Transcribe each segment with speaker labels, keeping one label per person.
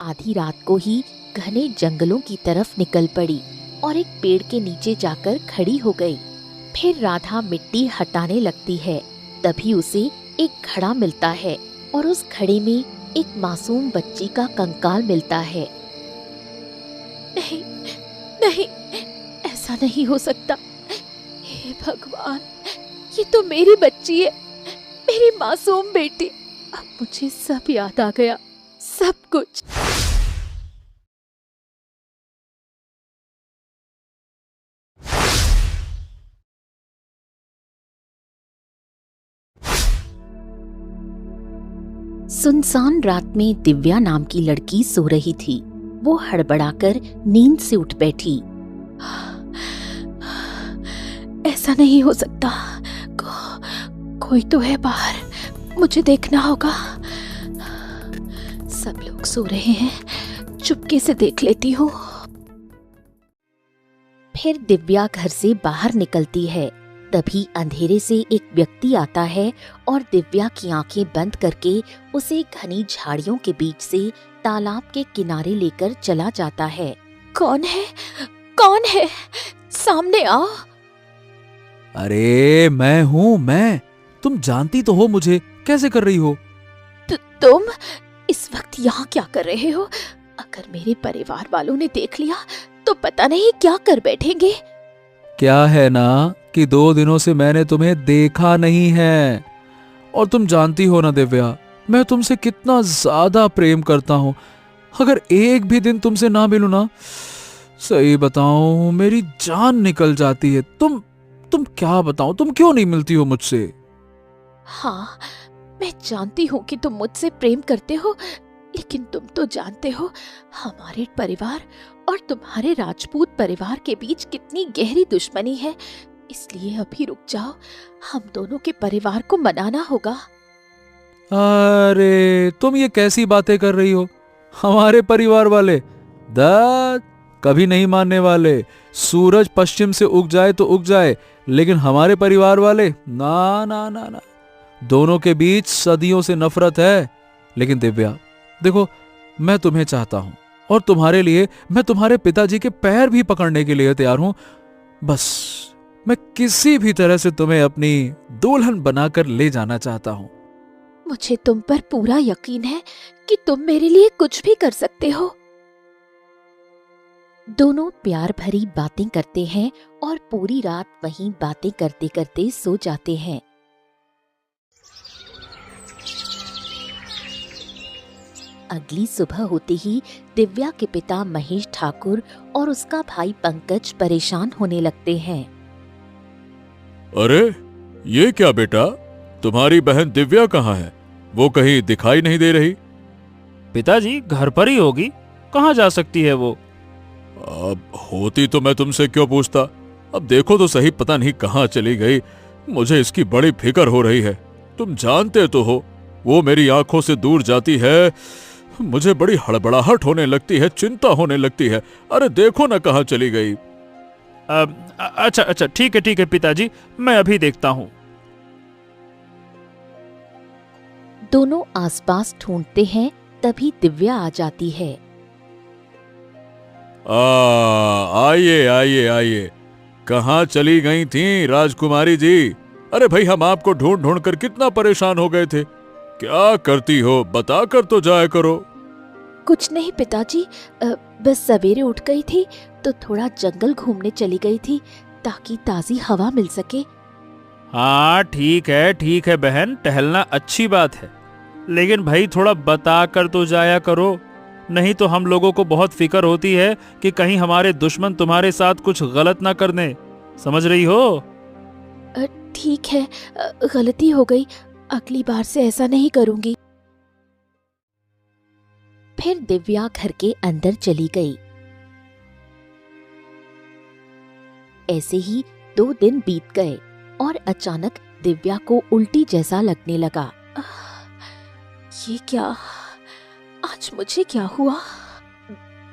Speaker 1: आधी रात को ही घने जंगलों की तरफ निकल पड़ी और एक पेड़ के नीचे जाकर खड़ी हो गई। फिर राधा मिट्टी हटाने लगती है। तभी उसे एक घड़ा मिलता है और उस घड़े में एक मासूम बच्ची का कंकाल मिलता है। नहीं, नहीं, ऐसा नहीं हो सकता। हे भगवान, ये तो मेरी बच्ची है, मेरी मासूम बेटी। अब मुझे सब याद आ गया, सब कुछ। सुनसान रात में दिव्या नाम की लड़की सो रही थी। वो हड़बड़ाकर नींद से उठ बैठी। ऐसा नहीं हो सकता, कोई तो है बाहर, मुझे देखना होगा। सब लोग सो रहे हैं, चुपके से देख लेती हूँ। फिर दिव्या घर से बाहर निकलती है। तभी अंधेरे से एक व्यक्ति आता है और दिव्या की आंखें बंद करके उसे घनी झाड़ियों के बीच से तालाब के किनारे लेकर चला जाता है। कौन है? कौन है? सामने आओ।
Speaker 2: अरे मैं हूँ, मैं। तुम जानती तो हो मुझे, कैसे कर रही हो?
Speaker 1: तुम इस वक्त यहाँ क्या कर रहे हो? अगर मेरे परिवार वालों ने देख लिया तो पता नहीं क्या कर बैठेंगे।
Speaker 2: क्या है ना कि 2 दिनों से मैंने तुम्हें देखा नहीं है, और तुम जानती हो ना दिव्या, मैं तुमसे कितना ज्यादा प्रेम करता हूँ। अगर एक भी दिन तुमसे ना मिलूं ना, सही बताऊं मेरी जान निकल जाती है। तुम क्या बताऊं, तुम क्यों नहीं मिलती हो मुझसे?
Speaker 1: हाँ, मैं जानती हूँ कि तुम मुझसे प्रेम करते हो, लेकिन तुम तो जानते हो हमारे परिवार और तुम्हारे राजपूत परिवार के बीच कितनी गहरी दुश्मनी है। इसलिए अभी रुक जाओ, हम दोनों के परिवार को मनाना होगा।
Speaker 2: अरे तुम ये कैसी बातें कर रही हो? हमारे परिवार वाले कभी नहीं मानने वाले। सूरज पश्चिम से उग जाए तो उग जाए, लेकिन हमारे परिवार वाले ना ना ना ना। दोनों के बीच सदियों से नफरत है। लेकिन दिव्या देखो, मैं तुम्हें चाहता हूं और तुम्हारे लिए मैं तुम्हारे पिताजी के पैर भी पकड़ने के लिए तैयार हूं। बस मैं किसी भी तरह से तुम्हें अपनी दुल्हन बनाकर ले जाना चाहता हूं।
Speaker 1: मुझे तुम पर पूरा यकीन है कि तुम मेरे लिए कुछ भी कर सकते हो। दोनों प्यार भरी बातें करते हैं और पूरी रात वहीं बातें करते करते सो जाते हैं। अगली सुबह होते ही दिव्या के पिता महेश ठाकुर और उसका भाई पंकज परेशान होने लगते हैं।
Speaker 2: अरे ये क्या बेटा, तुम्हारी बहन दिव्या कहाँ है? वो कहीं दिखाई नहीं दे रही।
Speaker 3: पिताजी घर पर ही होगी, कहाँ जा सकती है वो?
Speaker 2: अब होती तो मैं तुमसे क्यों पूछता। अब देखो तो सही, पता नहीं कहाँ चली गई। मुझे इसकी बड़ी फिक्र हो रही है। तुम जानते तो हो, वो मेरी आंखों से दूर जाती है, मुझे बड़ी हड़बड़ाहट होने लगती है, चिंता होने लगती है। अरे देखो ना कहाँ चली गई।
Speaker 3: अच्छा ठीक है पिताजी, मैं अभी देखता हूँ।
Speaker 1: दोनों आसपास ढूंढते हैं, तभी दिव्या आ जाती है।
Speaker 2: आइए आइए आइए, कहाँ चली गई थी राजकुमारी जी? अरे भाई, हम आपको ढूंढ ढूंढ कर कितना परेशान हो गए थे। क्या करती हो, बता कर तो जाया करो।
Speaker 1: कुछ नहीं पिताजी, बस सवेरे उठ गई थी तो थोड़ा जंगल घूमने चली गई थी ताकि ताजी हवा मिल सके।
Speaker 3: हाँ ठीक है बहन, टहलना अच्छी बात है, लेकिन भाई थोड़ा बता कर तो जाया करो, नहीं तो हम लोगों को बहुत फिक्र होती है कि कहीं हमारे दुश्मन तुम्हारे साथ कुछ गलत ना कर दें। समझ रही हो?
Speaker 1: ठीक है, गलती हो गई, अगली बार से ऐसा नहीं करूंगी। फिर दिव्या घर के अंदर चली गई। ऐसे ही 2 दिन बीत गए और अचानक दिव्या को उल्टी जैसा लगने लगा। ये क्या, आज मुझे क्या हुआ?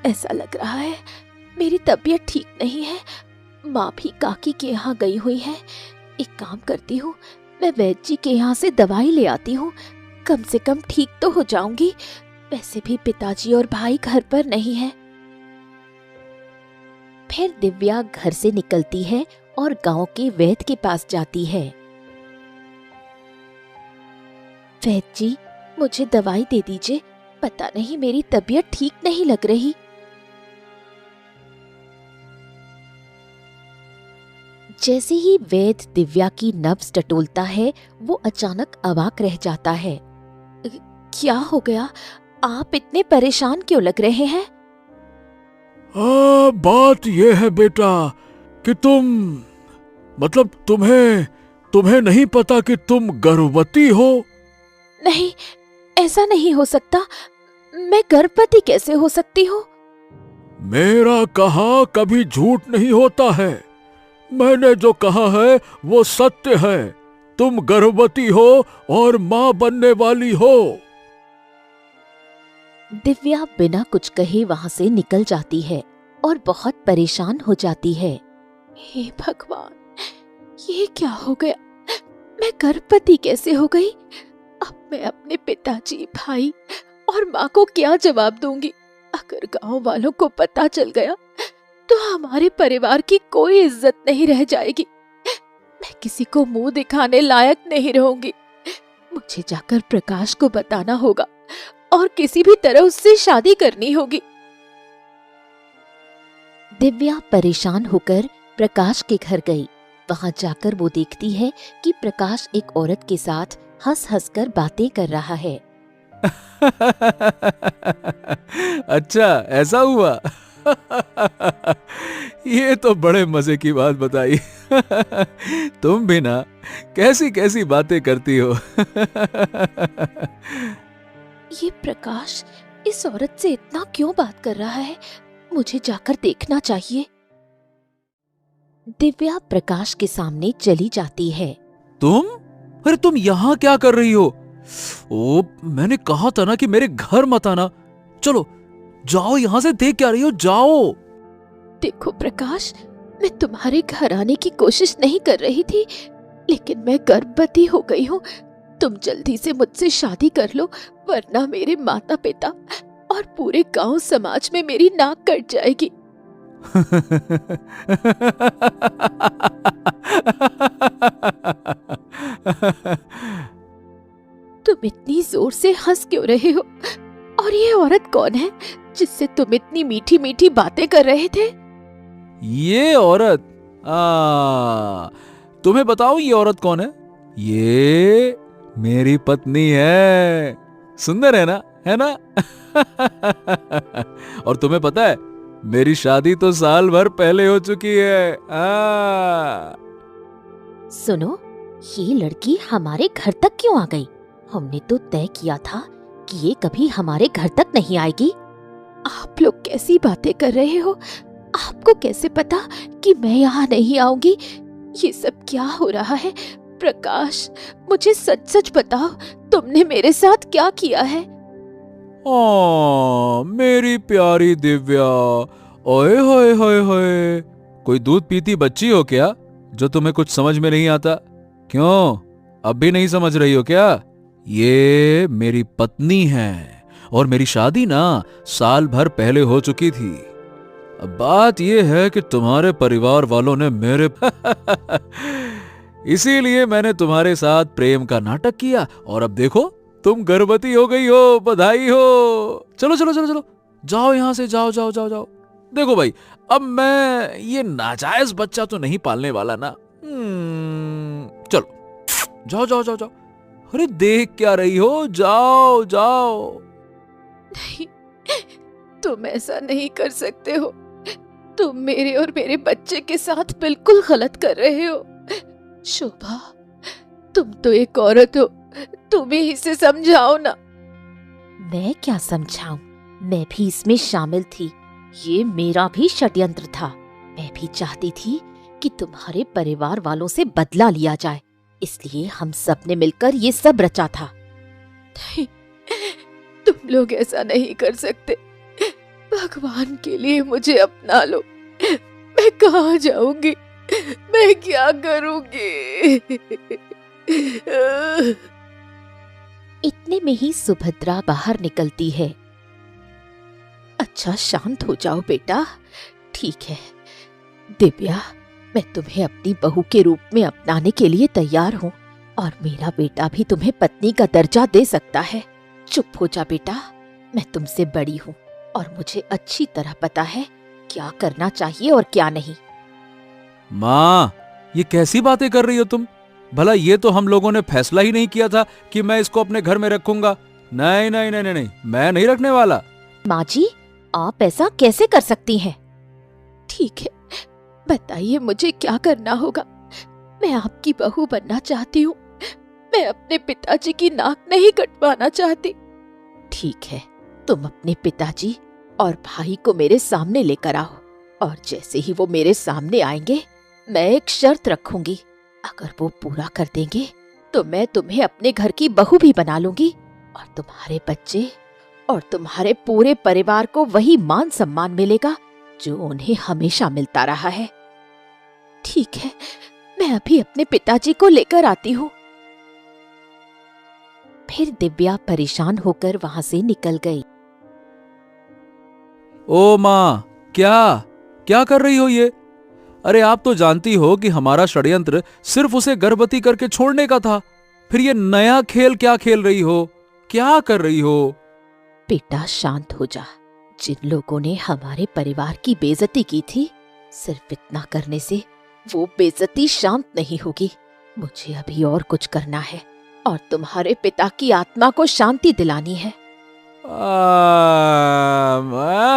Speaker 1: ऐसा लग रहा है मेरी तबीयत ठीक नहीं है। माँ भी काकी के यहाँ गई हुई है। एक काम करती हूँ, मैं वैद्य जी के यहाँ से दवाई ले आती हूँ, कम से कम ठीक तो हो जाऊंगी। वैसे भी पिताजी और भाई घर पर नहीं है। फिर दिव्या घर से निकलती है और गांव के वैद्य के पास जाती है। वैद्य जी, मुझे दवाई दे दीजिए, पता नहीं मेरी तबीयत ठीक नहीं लग रही। जैसे ही वैद्य दिव्या की नब्ज टटोलता है, वो अचानक अवाक रह जाता है। क्या हो गया? आप इतने परेशान क्यों लग रहे हैं?
Speaker 4: बात यह है बेटा कि तुम्हें नहीं पता कि तुम गर्भवती हो।
Speaker 1: नहीं, ऐसा नहीं हो सकता। मैं गर्भवती कैसे हो सकती हूँ?
Speaker 4: मेरा कहा कभी झूठ नहीं होता है। मैंने जो कहा है वो सत्य है। तुम गर्भवती हो और माँ बनने वाली हो।
Speaker 1: दिव्या बिना कुछ कहे वहां से निकल जाती है और बहुत परेशान हो जाती है। हे भगवान, ये क्या हो गया? मैं गर्भवती कैसे हो गई? अब मैं अपने पिताजी, भाई और माँ को क्या जवाब दूंगी? अगर गांव वालों को पता चल गया तो हमारे परिवार की कोई इज्जत नहीं रह जाएगी। मैं किसी को मुंह दिखाने लायक नहीं रहूंगी। मुझे जाकर प्रकाश को बताना होगा और किसी भी तरह उससे शादी करनी होगी। दिव्या परेशान होकर प्रकाश के घर गई। वहां जाकर वो देखती है कि प्रकाश एक औरत के साथ हंस हंस कर बातें कर रहा है।
Speaker 2: अच्छा, ऐसा हुआ? ये तो बड़े मजे की बात बताई। तुम भी ना कैसी कैसी बातें करती हो।
Speaker 1: ये प्रकाश इस औरत से इतना क्यों बात कर रहा है? मुझे जाकर देखना चाहिए। दिव्या प्रकाश के सामने चली जाती है।
Speaker 2: तुम? अरे तुम यहाँ क्या कर रही हो? ओ, मैंने कहा था ना कि मेरे घर मत आना। चलो जाओ, यहां से देख क्या रही हो, जाओ।
Speaker 1: देखो प्रकाश, मैं तुम्हारे घर आने की कोशिश नहीं कर रही थी, लेकिन मैं गर्भवती हो गई हूँ। तुम जल्दी से मुझसे शादी कर लो, वरना मेरे माता पिता और पूरे गांव समाज में मेरी नाक कट जाएगी। तुम इतनी जोर से हंस क्यों रहे हो? और ये औरत कौन है जिससे तुम इतनी मीठी मीठी बातें कर रहे थे?
Speaker 2: ये औरत, तुम्हें बताऊं ये औरत कौन है? ये मेरी पत्नी है। सुंदर है ना, है ना? और तुम्हें पता है, मेरी शादी तो साल भर पहले हो चुकी है।
Speaker 1: सुनो, ये लड़की हमारे घर तक क्यों आ गई? हमने तो तय किया था कि ये कभी हमारे घर तक नहीं आएगी। आप लोग कैसी बातें कर रहे हो? आपको कैसे पता कि मैं यहाँ नहीं आऊंगी? ये सब क्या हो रहा है? प्रकाश, मुझे सच सच बताओ, तुमने मेरे साथ क्या किया है?
Speaker 2: मेरी प्यारी दिव्या, ओए होए होए होए, कोई दूध पीती बच्ची हो क्या जो तुम्हें कुछ समझ में नहीं आता? क्यों, अब भी नहीं समझ रही हो क्या? ये मेरी पत्नी है और मेरी शादी ना साल भर पहले हो चुकी थी। अब बात यह है कि तुम्हारे परिवार वालों ने मेरे इसीलिए मैंने तुम्हारे साथ प्रेम का नाटक किया और अब देखो तुम गर्भवती हो गई हो। बधाई हो। चलो चलो चलो चलो, जाओ यहां से, जाओ जाओ जाओ जाओ। देखो भाई, अब मैं ये नाजायज बच्चा तो नहीं पालने वाला ना। चलो जाओ जाओ जाओ जाओ। अरे देख क्या रही हो, जाओ जाओ।
Speaker 1: नहीं, तुम ऐसा नहीं कर सकते हो। तुम मेरे और मेरे बच्चे के साथ बिल्कुल गलत कर रहे हो। शोभा, तुम तो एक औरत हो, तुम ही इसे समझाओ ना। मैं क्या समझाऊं? मैं भी इसमें शामिल थी। ये मेरा भी षड्यंत्र था। मैं भी चाहती थी कि तुम्हारे परिवार वालों से बदला लिया जाए, इसलिए हम सब ने मिलकर ये सब रचा था। नहीं, तुम लोग ऐसा नहीं कर सकते। भगवान के लिए मुझे अपना लो। मैं कहाँ जाऊंगी? मैं क्या करूंगी? इतने में ही सुभद्रा बाहर निकलती है। अच्छा शांत हो जाओ बेटा, ठीक है। दिव्या, मैं तुम्हें अपनी बहू के रूप में अपनाने के लिए तैयार हूँ और मेरा बेटा भी तुम्हें पत्नी का दर्जा दे सकता है। चुप हो जा बेटा, मैं तुमसे बड़ी हूँ और मुझे अच्छी तरह पता है क्या करना चाहिए और क्या नहीं।
Speaker 2: माँ, ये कैसी बातें कर रही हो तुम? भला ये तो हम लोगों ने फैसला ही नहीं किया था कि मैं इसको अपने घर में रखूंगा। नहीं नहीं नहीं नहीं, नहीं, मैं नहीं रखने वाला।
Speaker 1: माँ जी, आप ऐसा कैसे कर सकती हैं? ठीक है, बताइए मुझे क्या करना होगा। मैं आपकी बहू बनना चाहती हूँ। मैं अपने पिताजी की नाक नहीं कटवाना चाहती। ठीक है, तुम अपने पिताजी और भाई को मेरे सामने लेकर आओ और जैसे ही वो मेरे सामने आएंगे, मैं एक शर्त रखूंगी। अगर वो पूरा कर देंगे तो मैं तुम्हें अपने घर की बहू भी बना लूंगी और तुम्हारे बच्चे और तुम्हारे पूरे परिवार को वही मान सम्मान मिलेगा जो उन्हें हमेशा मिलता रहा है। ठीक है, मैं अभी अपने पिताजी को लेकर आती हूँ। फिर दिव्या परेशान होकर वहां से निकल गई।
Speaker 2: ओ माँ, क्या क्या कर रही हो ये? अरे आप तो जानती हो कि हमारा षड्यंत्र सिर्फ उसे गर्भवती करके छोड़ने का था। फिर ये नया खेल क्या खेल रही हो? क्या कर रही हो?
Speaker 1: बेटा शांत हो जा। जिन लोगों ने हमारे परिवार की बेइज्जती की थी, सिर्फ इतना करने से वो बेइज्जती शांत नहीं होगी। मुझे अभी और कुछ करना है और तुम्हारे पिता की आत्मा को शांति दिलानी है।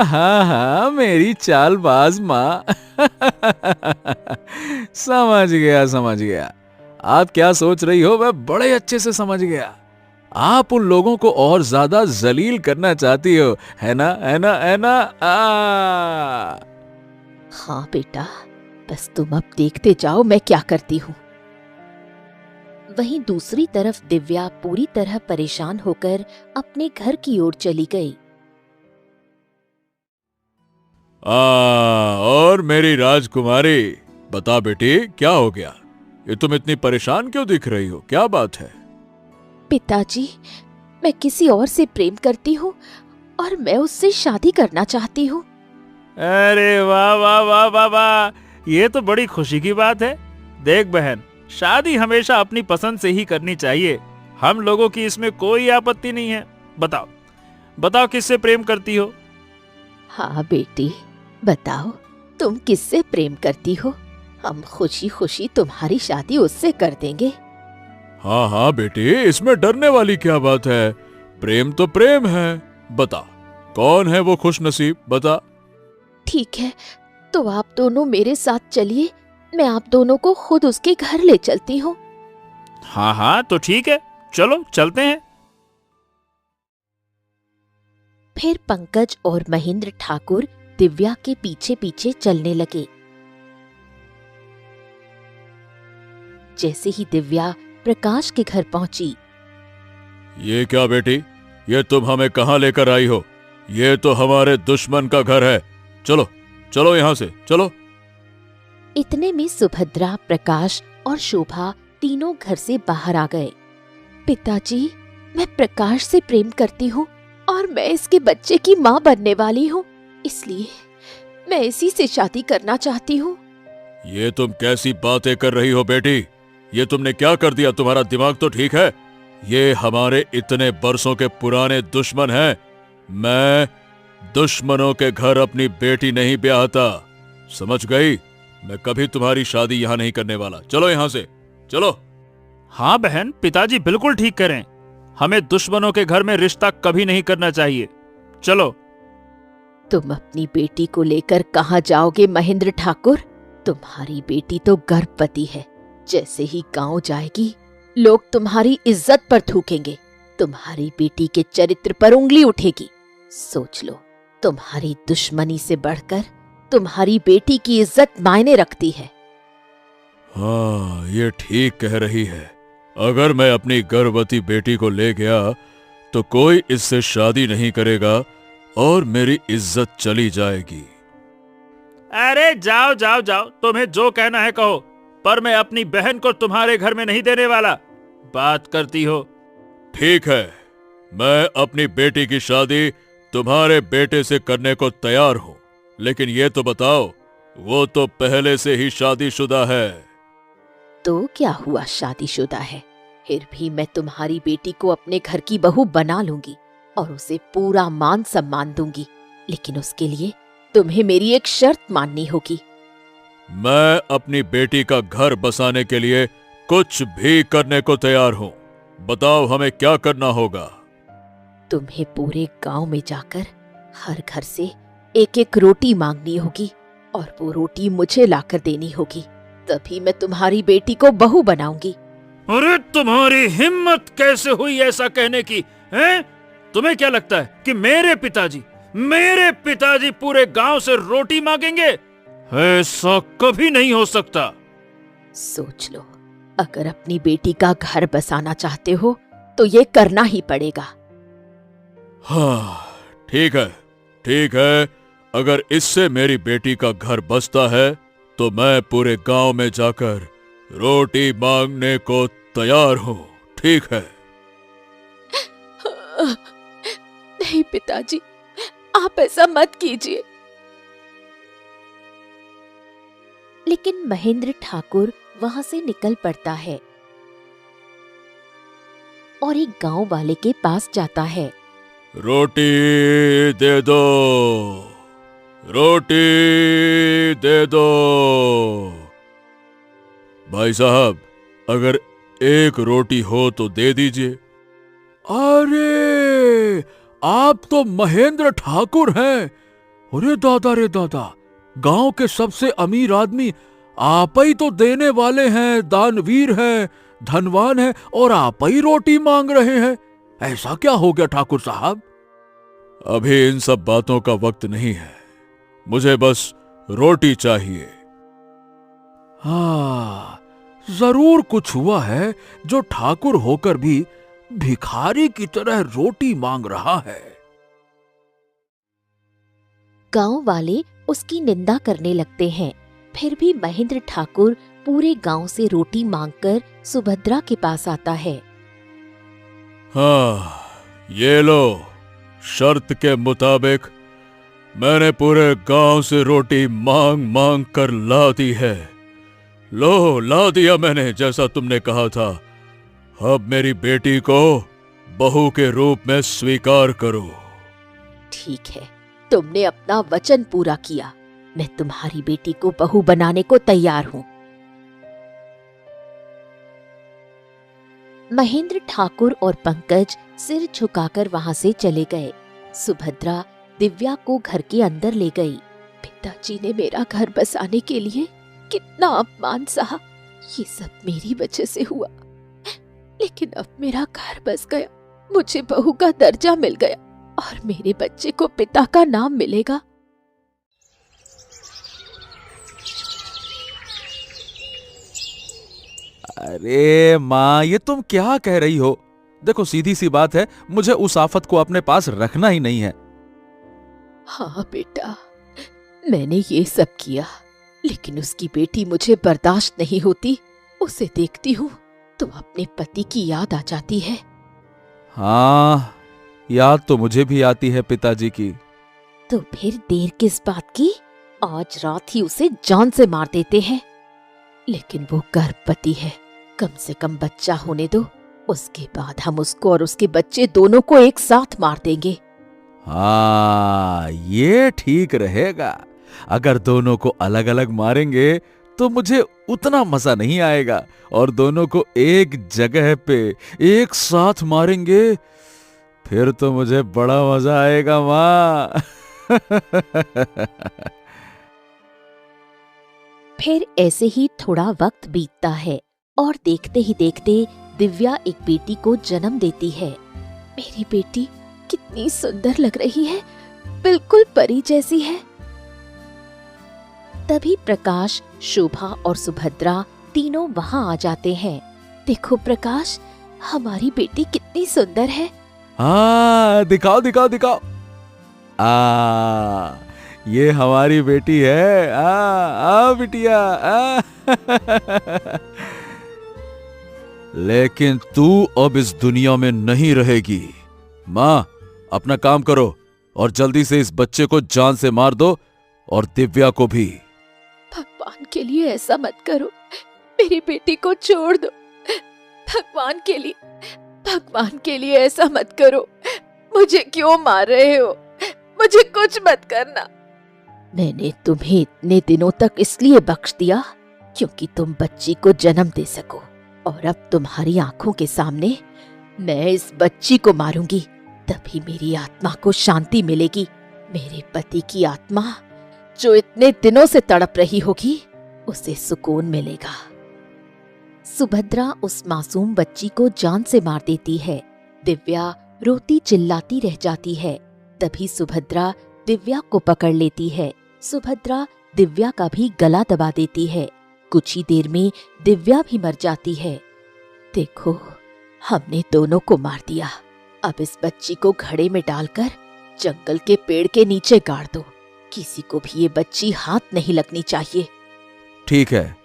Speaker 2: हाँ, मेरी चालबाज माँ। समझ गया। आप क्या सोच रही हो मैं बड़े अच्छे से समझ गया। आप उन लोगों को और ज्यादा जलील करना चाहती हो, है ना, है ना, है ना?
Speaker 1: हाँ बेटा, बस तुम अब देखते जाओ मैं क्या करती हूँ। वहीं दूसरी तरफ दिव्या पूरी तरह परेशान होकर अपने घर की ओर चली गई।
Speaker 4: और मेरी राजकुमारी, बता बेटी क्या हो गया? ये तुम इतनी परेशान क्यों दिख रही हो? क्या बात है?
Speaker 1: पिताजी, मैं किसी और से प्रेम करती हूँ और मैं उससे शादी करना चाहती हूँ।
Speaker 3: अरे वाह वाह वाह वाह वाह, ये तो बड़ी खुशी की बात है। देख बहन, शादी हमेशा अपनी पसंद से ही करनी चाहिए। हम लोगों की इसमें कोई आपत्ति नहीं है। बताओ बताओ किससे प्रेम करती हो?
Speaker 1: हाँ बेटी, बताओ तुम किससे प्रेम करती हो? हम खुशी खुशी तुम्हारी शादी उससे कर देंगे।
Speaker 4: हाँ हाँ बेटी, इसमें डरने वाली क्या बात है? प्रेम तो प्रेम है। बता, कौन है वो खुशनसीब? बता।
Speaker 1: ठीक है, तो आप दोनों मेरे साथ चलिए। मैं आप दोनों को खुद उसके घर ले चलती हूँ।
Speaker 3: हाँ हाँ, तो ठीक है, चलो चलते हैं।
Speaker 1: फिर पंकज और महेंद्र ठाकुर दिव्या के पीछे पीछे चलने लगे। जैसे ही दिव्या प्रकाश के घर पहुंची।
Speaker 4: ये क्या बेटी, ये तुम हमें कहाँ लेकर आई हो? ये तो हमारे दुश्मन का घर है। चलो चलो यहाँ से चलो।
Speaker 1: इतने में सुभद्रा, प्रकाश और शोभा तीनों घर से बाहर आ गए। पिताजी, मैं प्रकाश से प्रेम करती हूँ और मैं इसके बच्चे की माँ बनने वाली हूँ, इसलिए मैं इसी से शादी करना चाहती हूँ।
Speaker 4: ये तुम कैसी बातें कर रही हो बेटी? ये तुमने क्या कर दिया? तुम्हारा दिमाग तो ठीक है? ये हमारे इतने बरसों के पुराने दुश्मन हैं। मैं दुश्मनों के घर अपनी बेटी नहीं ब्याहता, समझ गई? मैं कभी तुम्हारी शादी यहाँ नहीं करने वाला। चलो यहाँ से चलो।
Speaker 3: हाँ बहन, पिताजी बिल्कुल ठीक करें। हमें दुश्मनों के घर में रिश्ता कभी नहीं करना चाहिए। चलो।
Speaker 1: तुम अपनी बेटी को लेकर कहाँ जाओगे महेंद्र ठाकुर? तुम्हारी बेटी तो गर्भवती है। जैसे ही गांव जाएगी, लोग तुम्हारी इज्जत पर थूकेंगे। तुम्हारी बेटी के चरित्र पर उंगली उठेगी। सोच लो, तुम्हारी दुश्मनी से बढ़कर तुम्हारी बेटी की इज्जत मायने रखती है।
Speaker 4: हाँ, ये ठीक कह रही है। अगर मैं अपनी गर्भवती बेटी को ले गया तो कोई इससे शादी नहीं करेगा और मेरी इज्जत चली जाएगी।
Speaker 3: अरे जाओ जाओ जाओ, तुम्हें जो कहना है कहो, पर मैं अपनी बहन को तुम्हारे घर में नहीं देने वाला। बात करती हो।
Speaker 4: ठीक है, मैं अपनी बेटी की शादी तुम्हारे बेटे से करने को तैयार हूं, लेकिन ये तो बताओ, वो तो पहले से ही शादीशुदा है।
Speaker 1: तो क्या हुआ, शादीशुदा है, फिर भी मैं तुम्हारी बेटी को अपने घर की बहू बना लूंगी और उसे पूरा मान सम्मान दूंगी, लेकिन उसके लिए तुम्हें मेरी एक शर्त माननी होगी।
Speaker 4: मैं अपनी बेटी का घर बसाने के लिए कुछ भी करने को तैयार हूं। बताओ हमें क्या करना होगा।
Speaker 1: तुम्हें पूरे गांव में जाकर हर घर से एक एक रोटी मांगनी होगी और वो रोटी मुझे लाकर देनी होगी, तभी मैं तुम्हारी बेटी को बहू बनाऊंगी।
Speaker 3: अरे तुम्हारी हिम्मत कैसे हुई ऐसा कहने की, हैं? तुम्हें क्या लगता है कि मेरे पिताजी पूरे गांव से रोटी मांगेंगे? ऐसा कभी नहीं हो सकता।
Speaker 1: सोच लो, अगर अपनी बेटी का घर बसाना चाहते हो तो ये करना ही पड़ेगा।
Speaker 4: हाँ, ठीक है, अगर इससे मेरी बेटी का घर बसता है तो मैं पूरे गांव में जाकर रोटी मांगने को तैयार हूं। ठीक है।
Speaker 1: नहीं पिताजी, आप ऐसा मत कीजिए। लेकिन महेंद्र ठाकुर वहां से निकल पड़ता है और एक गांव वाले के पास जाता है।
Speaker 4: रोटी दे दो, रोटी दे दो। भाई साहब, अगर एक रोटी हो तो दे दीजिए। अरे, आप तो महेंद्र ठाकुर हैं। अरे दादा रे दादा, गांव के सबसे अमीर आदमी आप ही तो देने वाले हैं, दानवीर हैं, धनवान हैं, और आप ही रोटी मांग रहे हैं। ऐसा क्या हो गया ठाकुर साहब? अभी इन सब बातों का वक्त नहीं है, मुझे बस रोटी चाहिए। हाँ, जरूर कुछ हुआ है जो ठाकुर होकर भी भिखारी की तरह रोटी मांग रहा है।
Speaker 1: गांव वाले उसकी निंदा करने लगते हैं, फिर भी महेंद्र ठाकुर पूरे गांव से रोटी मांगकर सुभद्रा के पास आता है।
Speaker 4: हाँ, ये लो, शर्त के मुताबिक मैंने पूरे गांव से रोटी मांग मांग कर ला दी है। लो, ला दिया मैंने, जैसा तुमने कहा था। अब मेरी बेटी को बहू के रूप में स्वीकार करो।
Speaker 1: ठीक है, तुमने अपना वचन पूरा किया, मैं तुम्हारी बेटी को बहू बनाने को तैयार हूँ। महेंद्र ठाकुर और पंकज सिर झुकाकर वहां से चले गए। सुभद्रा दिव्या को घर के अंदर ले गई। पिताजी ने मेरा घर बसाने के लिए कितना अपमान सहा, ये सब मेरी वजह से हुआ, लेकिन अब मेरा घर बस गया, मुझे बहू का दर्जा मिल गया और मेरे बच्चे को पिता का नाम मिलेगा।
Speaker 2: अरे माँ, ये तुम क्या कह रही हो? देखो, सीधी सी बात है, मुझे उस आफत को अपने पास रखना ही नहीं है।
Speaker 1: हाँ बेटा, मैंने ये सब किया, लेकिन उसकी बेटी मुझे बर्दाश्त नहीं होती। उसे देखती हूँ तो अपने पति की याद आ जाती है।
Speaker 2: हाँ, याद तो मुझे भी आती है पिताजी की।
Speaker 1: तो फिर देर किस बात की? आज रात ही उसे जान से मार देते हैं। लेकिन वो गर्भवती है, कम से कम बच्चा होने दो, उसके बाद हम उसको और उसके बच्चे दोनों को एक साथ मार देंगे।
Speaker 2: हाँ, ये ठीक रहेगा। अगर दोनों को अलग अलग मारेंगे तो मुझे उतना मजा नहीं आएगा, और दोनों को एक जगह पे एक साथ मारेंगे फिर तो मुझे बड़ा मजा आएगा माँ।
Speaker 1: फिर ऐसे ही थोड़ा वक्त बीतता है और देखते ही देखते दिव्या एक बेटी को जन्म देती है। मेरी बेटी कितनी सुंदर लग रही है, बिल्कुल परी जैसी है। तभी प्रकाश, शोभा और सुभद्रा तीनों वहां आ जाते हैं। देखो प्रकाश, हमारी बेटी कितनी सुंदर है।
Speaker 2: हाँ, दिखाओ दिखाओ दिखाओ। ये हमारी बेटी है। बिटिया। लेकिन तू अब इस दुनिया में नहीं रहेगी। माँ, अपना काम करो और जल्दी से इस बच्चे को जान से मार दो और दिव्या को भी।
Speaker 1: भगवान के लिए ऐसा मत करो, मेरी बेटी को छोड़ दो। भगवान के लिए ऐसा मत करो। मुझे क्यों मार रहे हो? मुझे कुछ मत करना। मैंने तुम्हें इतने दिनों तक इसलिए बख्श दिया क्योंकि तुम बच्ची को जन्म दे सको, और अब तुम्हारी आंखों के सामने मैं इस बच्ची को मारूंगी, तभी मेरी आत्मा को शांति मिलेगी। मेरे पति की आत्मा जो इतने दिनों से तड़प रही होगी, उसे सुकून मिलेगा। सुभद्रा उस मासूम बच्ची को जान से मार देती है। दिव्या रोती चिल्लाती रह जाती है। तभी सुभद्रा दिव्या को पकड़ लेती है। सुभद्रा दिव्या का भी गला दबा देती है। कुछ ही देर में दिव्या भी मर जाती है। देखो, हमने दोनों को मार दिया। अब इस बच्ची को घड़े में डालकर जंगल के पेड़ के नीचे गाड़ दो। किसी को भी ये बच्ची हाथ नहीं लगनी चाहिए।
Speaker 2: ठीक है।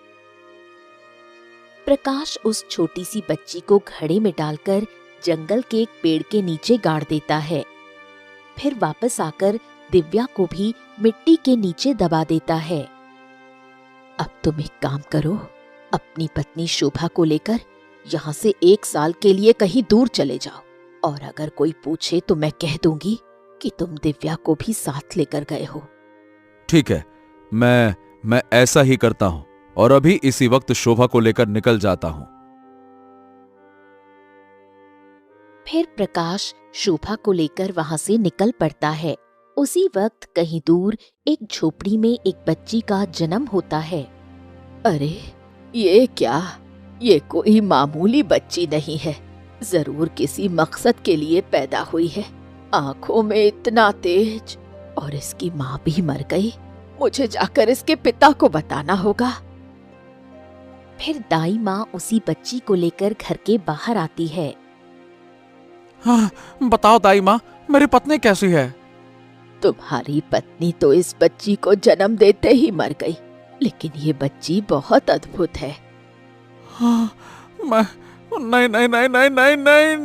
Speaker 1: प्रकाश उस छोटी सी बच्ची को घड़े में डालकर जंगल के एक पेड़ के नीचे गाड़ देता है। फिर वापस आकर दिव्या को भी मिट्टी के नीचे दबा देता है। अब तुम एक काम करो, अपनी पत्नी शोभा को लेकर यहाँ से 1 साल के लिए कहीं दूर चले जाओ, और अगर कोई पूछे तो मैं कह दूंगी कि तुम दिव्या को भी साथ लेकर गए हो।
Speaker 2: ठीक है, मैं ऐसा ही करता हूं, और अभी इसी वक्त शोभा को लेकर निकल जाता हूं।
Speaker 1: फिर प्रकाश शोभा को लेकर वहां से निकल पड़ता है। उसी वक्त कहीं दूर एक झोपड़ी में एक बच्ची का जन्म होता है। अरे ये क्या? ये कोई मामूली बच्ची नहीं है, जरूर किसी मकसद के लिए पैदा हुई है। आंखों में इतना तेज, और इसकी माँ भी मर गई। मुझे जाकर इसके पिता को बताना होगा। फिर दाई माँ उसी बच्ची को लेकर घर के बाहर आती है।
Speaker 5: हाँ, बताओ दाई माँ, मेरी पत्नी कैसी है?
Speaker 1: तुम्हारी पत्नी तो इस बच्ची को जन्म देते ही मर गई, लेकिन ये बच्ची बहुत अद्भुत है।
Speaker 5: हाँ, नहीं नहीं नहीं नहीं नहीं नहीं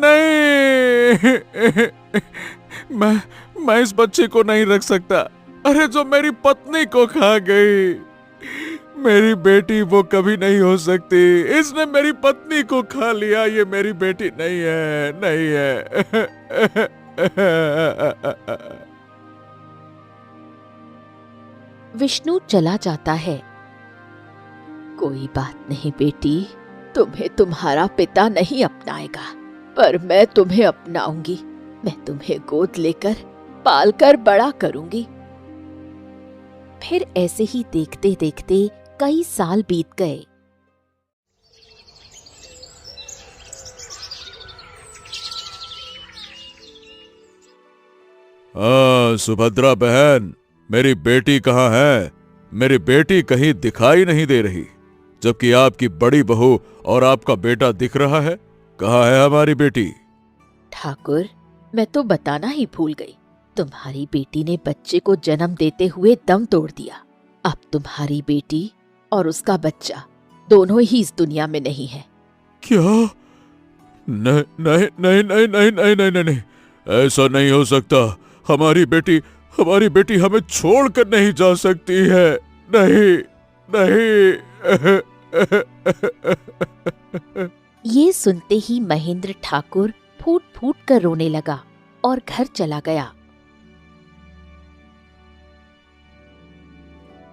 Speaker 5: नहीं मैं इस बच्चे को नहीं रख सकता। अरे जो मेरी पत्नी को खा गई, मेरी बेटी वो कभी नहीं हो सकती। इसने मेरी पत्नी को खा लिया, ये मेरी बेटी नहीं है, नहीं है।
Speaker 1: विष्णु चला जाता है। कोई बात नहीं बेटी, तुम्हें तुम्हारा पिता नहीं अपनाएगा, पर मैं तुम्हें अपनाऊंगी। मैं तुम्हें गोद लेकर पालकर बड़ा करूंगी। फिर ऐसे ही देखते देखते कई साल बीत गए।
Speaker 4: सुभद्रा बहन, मेरी बेटी कहाँ है? मेरी बेटी कहीं दिखाई नहीं दे रही, जबकि आपकी बड़ी बहू और आपका बेटा दिख रहा है। कहाँ है हमारी बेटी?
Speaker 1: ठाकुर, मैं तो बताना ही भूल गई। तुम्हारी बेटी ने बच्चे को जन्म देते हुए दम तोड़ दिया। अब तुम्हारी बेटी और उसका बच्चा दोनों ही इस दुनिया में नहीं है।
Speaker 4: क्या? नहीं नहीं नहीं नहीं नहीं नहीं नहीं नहीं, नहीं। ऐसा नहीं हो सकता। हमारी बेटी हमें छोड़कर नहीं जा सकती है। नहीं नहीं।
Speaker 1: ये सुनते ही महेंद्र ठाकुर फूट फूट कर रोने लगा और घर चला गया।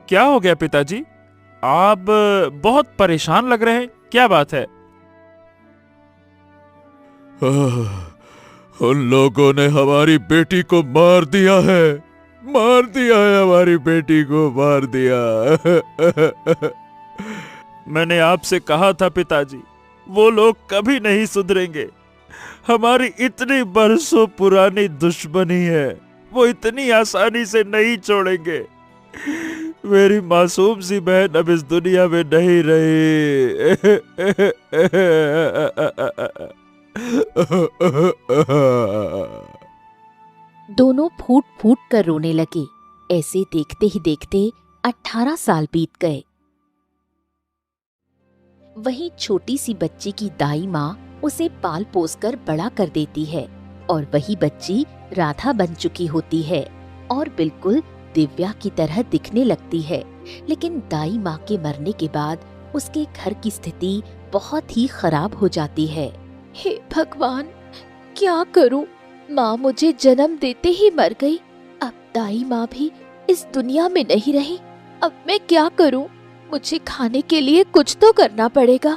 Speaker 3: क्या हो गया पिताजी? आप बहुत परेशान लग रहे हैं, क्या बात है?
Speaker 4: उन लोगों ने हमारी बेटी को मार दिया है। मार दिया है, हमारी बेटी को मार दिया।
Speaker 3: मैंने आपसे कहा था पिताजी, वो लोग कभी नहीं सुधरेंगे। हमारी इतनी बरसों पुरानी दुश्मनी है, वो इतनी आसानी से नहीं छोड़ेंगे। मेरी मासूम सी बहन अब इस दुनिया में नहीं रही।
Speaker 1: दोनों फूट फूट कर रोने लगे। ऐसे देखते ही देखते 18 साल बीत गए। वहीं छोटी सी बच्ची की दाई माँ उसे पाल पोस कर बड़ा कर देती है और वही बच्ची राधा बन चुकी होती है और बिल्कुल दिव्या की तरह दिखने लगती है। लेकिन दाई माँ के मरने के बाद उसके घर की स्थिति बहुत ही खराब हो जाती है। हे भगवान, क्या करूं? माँ मुझे जन्म देते ही मर गई। अब दाई माँ भी इस दुनिया में नहीं रही। अब मैं क्या करूं? मुझे खाने के लिए कुछ तो करना पड़ेगा।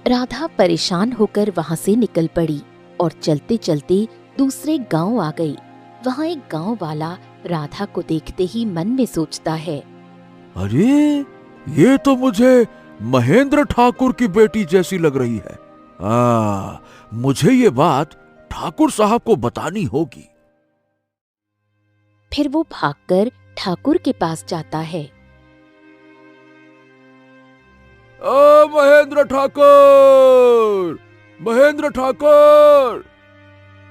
Speaker 1: राधा परेशान होकर वहां से निकल पड़ी और चलते चलते दूसरे गांव आ गई। वहां एक गांव वाला राधा को देखते ही मन में सोचता है,
Speaker 5: अरे ये तो मुझे महेंद्र ठाकुर की बेटी जैसी लग रही है। मुझे ये बात ठाकुर साहब को बतानी होगी।
Speaker 1: फिर वो भागकर ठाकुर के पास जाता है।
Speaker 5: महेंद्र ठाकुर, महेंद्र ठाकुर!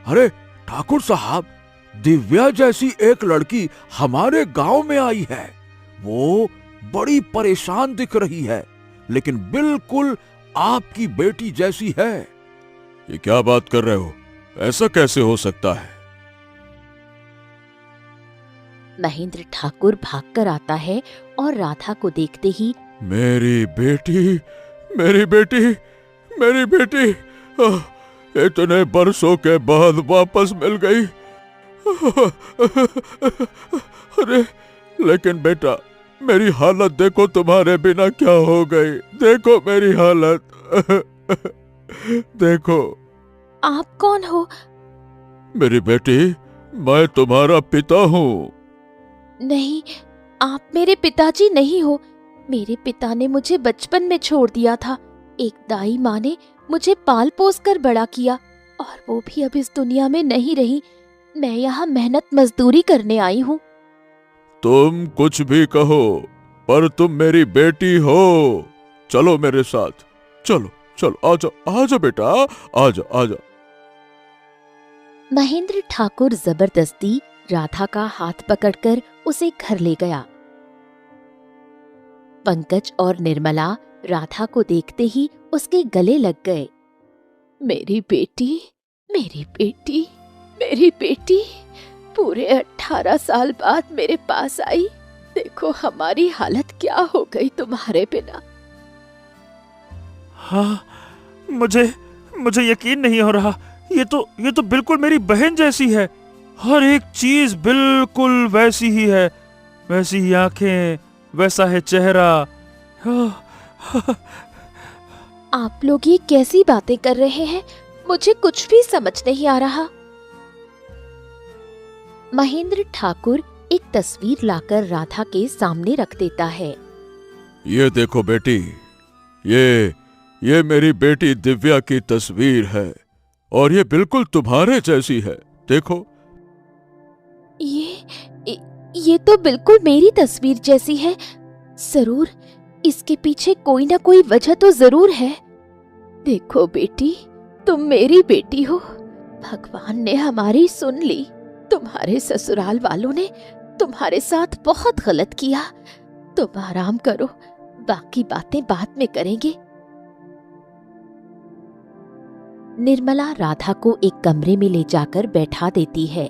Speaker 5: अरे ठाकुर साहब, दिव्या जैसी एक लड़की हमारे गांव में आई है। वो बड़ी परेशान दिख रही है, लेकिन बिल्कुल आपकी बेटी जैसी है।
Speaker 4: ये क्या बात कर रहे हो? ऐसा कैसे हो सकता है?
Speaker 1: महेंद्र ठाकुर भागकर आता है और राधा को देखते ही,
Speaker 4: मेरी बेटी, मेरी बेटी, मेरी बेटी इतने बरसों के बाद वापस मिल गई। अरे लेकिन बेटा, मेरी हालत देखो, तुम्हारे बिना क्या हो गई। देखो मेरी हालत। देखो।
Speaker 1: आप कौन हो?
Speaker 4: मेरी बेटी, मैं तुम्हारा पिता हूँ।
Speaker 1: नहीं, आप मेरे पिताजी नहीं हो। मेरे पिता ने मुझे बचपन में छोड़ दिया था। एक दाई माँ ने मुझे पाल पोस कर बड़ा किया और वो भी अब इस दुनिया में नहीं रही। मैं यहाँ मेहनत मजदूरी करने आई हूँ।
Speaker 4: तुम कुछ भी कहो, पर तुम मेरी बेटी हो। चलो मेरे साथ, चलो चलो, आजा बेटा, आजा आजा।
Speaker 1: महेंद्र ठाकुर जबरदस्ती राधा का हाथ पकड़कर उसे घर ले गया। पंकज और निर्मला राधा को देखते ही उसके गले लग गए। मेरी बेटी, मेरी बेटी, मेरी बेटी पूरे 18 साल बाद मेरे पास आई। देखो हमारी हालत क्या हो गई तुम्हारे बिना।
Speaker 3: हाँ, मुझे यकीन नहीं हो रहा। ये तो बिल्कुल मेरी बहन जैसी है। हर एक चीज बिल्कुल वैसी ही है। वैसी ही आंखें, वैसा है चेहरा।
Speaker 1: आप लोग ये कैसी बातें कर रहे हैं? मुझे कुछ भी समझ नहीं आ रहा। महेंद्र ठाकुर एक तस्वीर लाकर राधा के सामने रख देता है।
Speaker 4: ये देखो बेटी, ये मेरी बेटी दिव्या की तस्वीर है और ये बिल्कुल तुम्हारे जैसी है। देखो।
Speaker 1: ये तो बिल्कुल मेरी तस्वीर जैसी है। जरूर इसके पीछे कोई ना कोई वजह तो जरूर है। देखो बेटी, तुम मेरी बेटी हो। भगवान ने हमारी सुन ली। तुम्हारे ससुराल वालों ने तुम्हारे साथ बहुत गलत किया। तुम आराम करो, बाकी बातें बाद में करेंगे। निर्मला राधा को एक कमरे में ले जाकर बैठा देती है।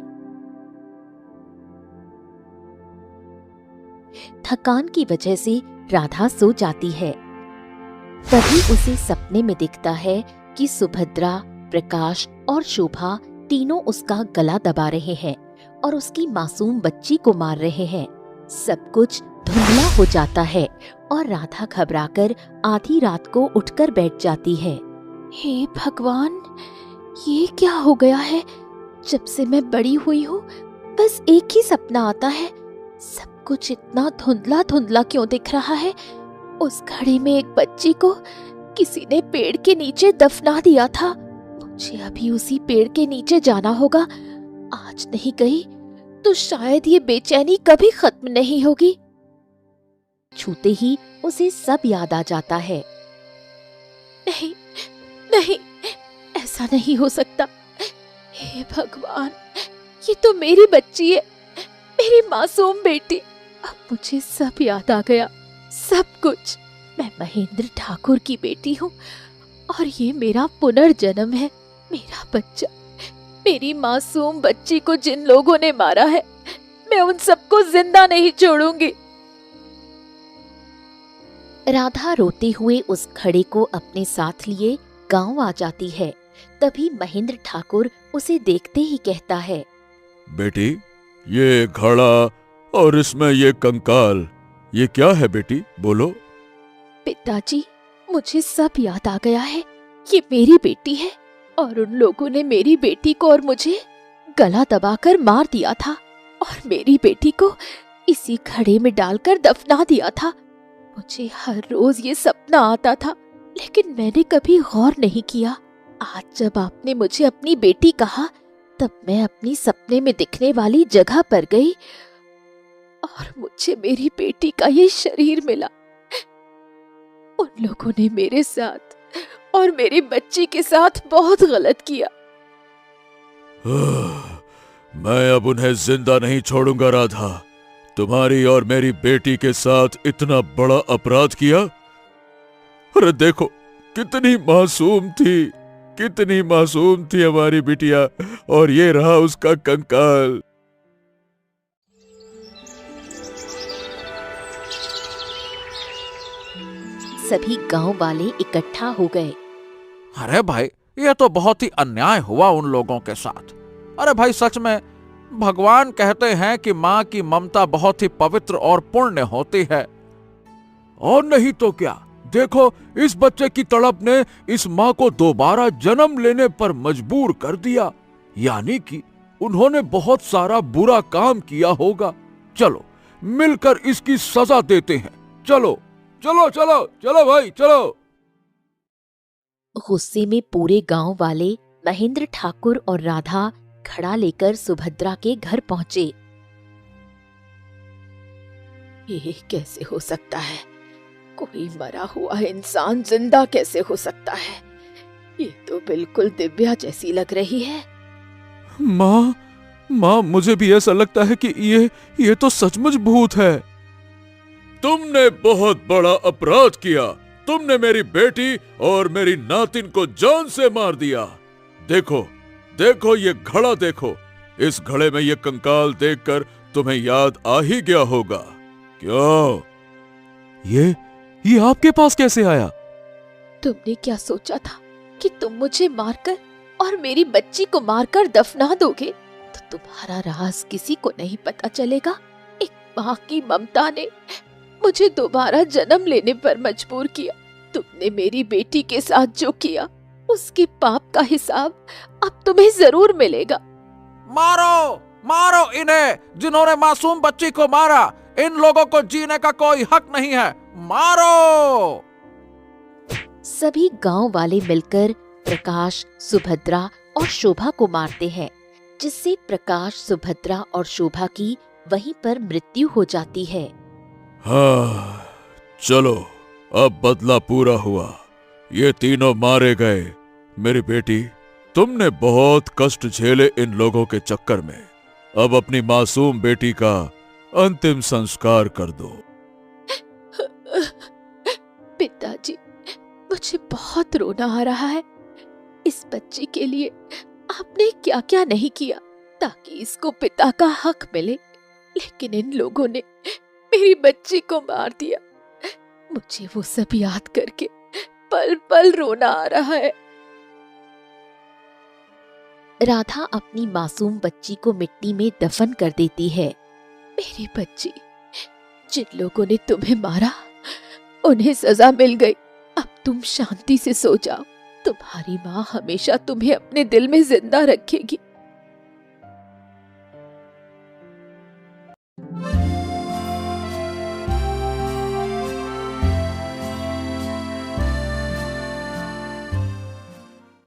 Speaker 1: थकान की वजह से राधा सो जाती है। तभी उसे सपने में दिखता है कि सुभद्रा, प्रकाश और शोभा तीनों उसका गला दबा रहे हैं और उसकी मासूम बच्ची को मार रहे हैं। सब कुछ धुंधला हो जाता है और राधा घबराकर आधी रात को उठकर बैठ जाती है। हे भगवान, ये क्या हो गया है? जब से मैं बड़ी हुई हूँ बस एक ही सपना आता है। सब कुछ इतना धुंधला धुंधला क्यों दिख रहा है? उस घड़ी में एक बच्ची को किसी ने पेड़ के नीचे दफना दिया था। मुझे अभी उसी पेड़ के नीचे जाना होगा। आज नहीं गई तो शायद ये बेचैनी कभी खत्म नहीं होगी। छूते ही उसे सब याद आ जाता है। नहीं नहीं, ऐसा नहीं हो सकता। हे भगवान, ये तो मेरी बच्ची है, मेरी मासूम बेटी। अब मुझे सब याद आ गया, सब कुछ। मैं महेंद्र ठाकुर की बेटी हूँ और ये मेरा पुनर्जन्म है। मेरा बच्चा, मेरी मासूम बच्ची को जिन लोगों ने मारा है, मैं उन सबको जिंदा नहीं छोड़ूंगी। राधा रोते हुए उस घड़े को अपने साथ लिए गांव आ जाती है। तभी महेंद्र ठाकुर उसे देखते ही कहता है,
Speaker 4: बेटी, ये घड़ा और इसमें ये कंकाल, ये क्या है बेटी, बोलो।
Speaker 1: पिताजी, मुझे सब याद आ गया है। ये मेरी बेटी है और उन लोगों ने मेरी बेटी को और मुझे गला दबाकर मार दिया था और मेरी बेटी को इसी घड़े में डालकर दफना दिया था। मुझे हर रोज ये सपना आता था, लेकिन मैंने कभी गौर नहीं किया। आज जब आपने मुझे अपनी बेटी कहा, तब मैं अपनी सपने में दिखने वाली जगह पर गई और मुझे मेरी बेटी का ये शरीर मिला। उन लोगों ने मेरे साथ और मेरी बच्ची के साथ बहुत गलत किया।
Speaker 4: मैं अब उन्हें जिंदा नहीं छोड़ूंगा राधा। तुम्हारी और मेरी बेटी के साथ इतना बड़ा अपराध किया। अरे देखो, कितनी मासूम थी हमारी बिटिया, और ये रहा उसका कंकाल।
Speaker 1: सभी गांव वाले इकट्ठा हो गए।
Speaker 6: अरे भाई, ये तो बहुत ही अन्याय हुआ उन लोगों के साथ। अरे भाई, सच में भगवान कहते हैं कि माँ की ममता बहुत ही पवित्र और पुण्य होती है।
Speaker 5: और नहीं तो क्या, देखो, इस बच्चे की तड़प ने इस माँ को दोबारा जन्म लेने पर मजबूर कर दिया। यानी कि उन्होंने बहुत सारा बुरा काम किया होगा। चलो मिलकर इसकी सजा देते हैं। चलो चलो चलो चलो भाई, चलो।
Speaker 1: गुस्से में पूरे गांव वाले महेंद्र ठाकुर और राधा घड़ा लेकर सुभद्रा के घर पहुंचे। ये कैसे हो सकता है? कोई मरा हुआ इंसान जिंदा कैसे हो सकता है? ये तो बिल्कुल दिव्या जैसी लग रही है।
Speaker 5: माँ, मुझे भी ऐसा लगता है कि ये तो सचमुच भूत है।
Speaker 4: तुमने बहुत बड़ा अपराध किया। तुमने मेरी बेटी और मेरी नातिन को जान से मार दिया। देखो देखो, ये घड़ा देखो। इस घड़े में ये कंकाल देखकर तुम्हें याद आ ही गया होगा। क्यों?
Speaker 5: ये आपके पास कैसे आया?
Speaker 1: तुमने क्या सोचा था कि तुम मुझे मारकर और मेरी बच्ची को मारकर दफना दोगे तो तुम्हारा राज किसी को नहीं पता चलेगा? एक माँ की ममता ने मुझे दोबारा जन्म लेने पर मजबूर किया। तुमने मेरी बेटी के साथ जो किया, उसके पाप का हिसाब अब तुम्हें जरूर मिलेगा।
Speaker 6: मारो मारो इन्हें, जिन्होंने मासूम बच्ची को मारा। इन लोगों को जीने का कोई हक नहीं है। मारो!
Speaker 1: सभी गांव वाले मिलकर प्रकाश, सुभद्रा और शोभा को मारते हैं, जिससे प्रकाश, सुभद्रा और शोभा की वहीं पर मृत्यु हो जाती है।
Speaker 4: हाँ, चलो, अब बदला पूरा हुआ। ये तीनों मारे गए। मेरी बेटी, तुमने बहुत कष्ट झेले इन लोगों के चक्कर में। अब अपनी मासूम बेटी का अंतिम संस्कार कर दो।
Speaker 1: पिताजी, मुझे बहुत रोना आ रहा है। इस बच्ची के लिए आपने क्या क्या नहीं किया ताकि इसको पिता का हक मिले, लेकिन इन लोगों ने मेरी बच्ची को मार दिया। मुझे वो सब याद करके पल पल रोना आ रहा है। राधा अपनी मासूम बच्ची को मिट्टी में दफन कर देती है। मेरी बच्ची, जिन लोगों ने तुम्हें मारा उन्हें सजा मिल गई। अब तुम शांति से सो जाओ। तुम्हारी माँ हमेशा तुम्हें अपने दिल में जिंदा रखेगी।